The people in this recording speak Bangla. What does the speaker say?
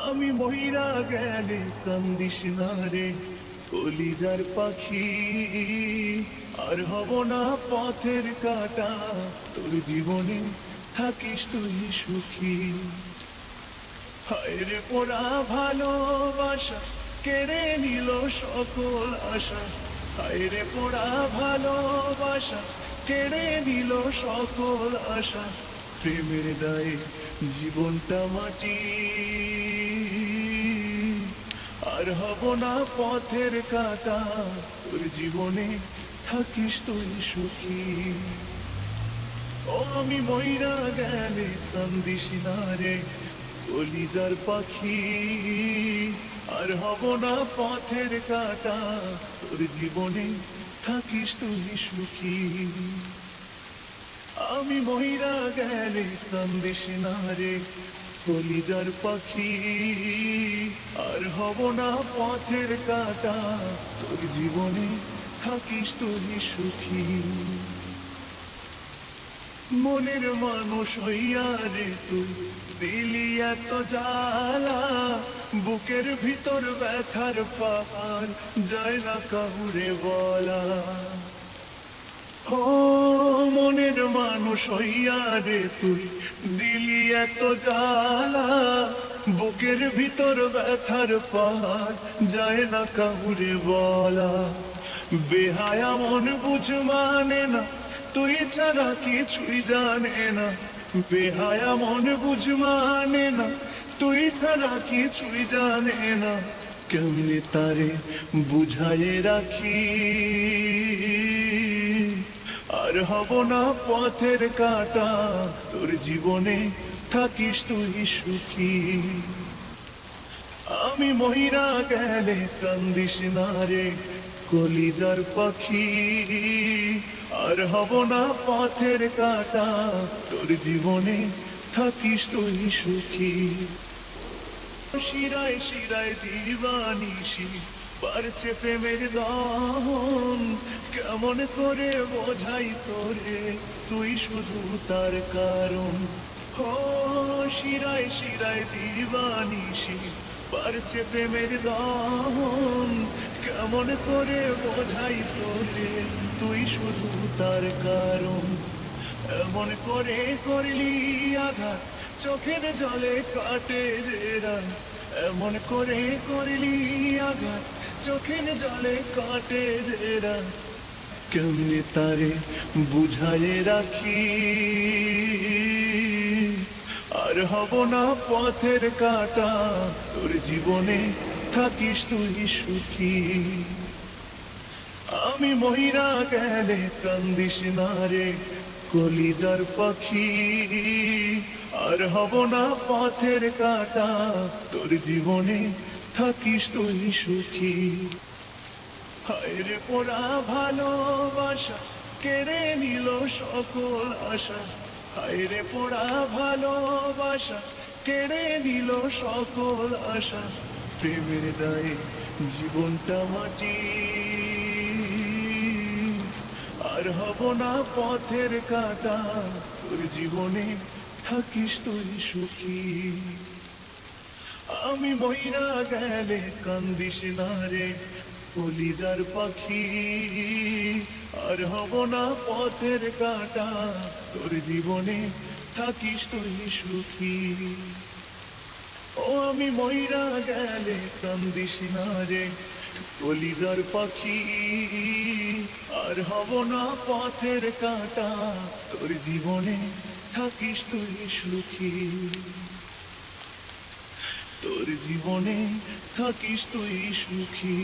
আমি মহিরা গেলে কান্দিস না রে কলিজার পাখি, আর হব না পথের কাটা, তোর জীবনে থাকিস তুই সুখী। হায় রে পোড়া ভালোবাসা কেড়ে নিল সকল আশা, হায় রে পোড়া ভালোবাসা কেড়ে নিল সকল আশা, প্রেমের দায়ে জীবনটা মাটি, আর হব না পথের কাটা, তোর জীবনে থাকিস তুই সুখী। ও আমি মইরা গেলে কান্দিস না রে কলিজার পাখি, আর হব না পথের কাটা, তোর জীবনে থাকিস তুই সুখী। আমি মইরা গেলে কান্দিস না রে কলিজার পাখি, আর হব না পথের কাটা, তোর জীবনে থাকিস তুই সুখী। মনের মানুষ হইয়া রে তুই দিলি এত জ্বালা, বুকের ভিতর ব্যথার পাহাড় যায় না কাউরে বলা। ও মনের মানুষ হইয়া রে তুই দিলি এত জ্বালা, বুকের ভিতর ব্যথার পাহাড় যায় না কাউরে বলা। বেহায়া মন বুঝ মানে না, তুই ছাড়া কিছুই জানে না, বেহায়া মন বুঝ মানে না, তুই ছাড়া কিছুই জানে না, কেমনে তারে বুঝায়ে রাখি, আর হব না পথের কাটা, তোর জীবনে থাকিস তুই সুখী। আমি মহিরা গেলে কান্দিস না রে কলিজার পাখি, আর হব না পথের কাটা, তোর জীবনে থাকিস তুই সুখী। শিরায় শিরায় দিবানিশি বাড়ছে প্রেমের দহন, কেমন করে বোঝাই তোরে তুই শুধু তার কারণ। ও শিরায় শিরায় দিবানিশি বাড়ছে প্রেমের দহন, কেমন করে বোঝাই তোরে তুই শুধু তার কারণ। এমন করে করলি আঘাত চোখের জলে কাটে যে রাত, এমন করে করলি আঘাত চোখের জলে কাটে যে রাত, কেমনে তারে বুঝায়ে রাখি, আর হব না পথের কাটা, তোর জীবনে থাকিস তুই সুখী। আমি মহিরা গেলে কান্দিস না রে কলিজার পাখি, আর হব না পথের কাটা, তোর জীবনে থাকিস তুই সুখী। হায় রে পোড়া ভালোবাসা কেড়ে নিল সকল আশা, হায় রে পোড়া ভালোবাসা কেড়ে নিল সকল আশা, প্রেমের দায়ে জীবনটা মাটি, আর হব না পথের কাটা, তোর জীবনে থাকিস তুই সুখী। আমি মইরা গেলে কান্দিস না রে কলিজার পাখি, আর হব না পথের কাটা, তোর জীবনে থাকিস তুই সুখী। ও আমি মইরা গেলে কান্দিস না রে কলিজার পাখি, আর হব না পথের কাটা, তোর জীবনে থাকিস তুই সুখী। তোর জীবনে থাকিস তুই সুখী।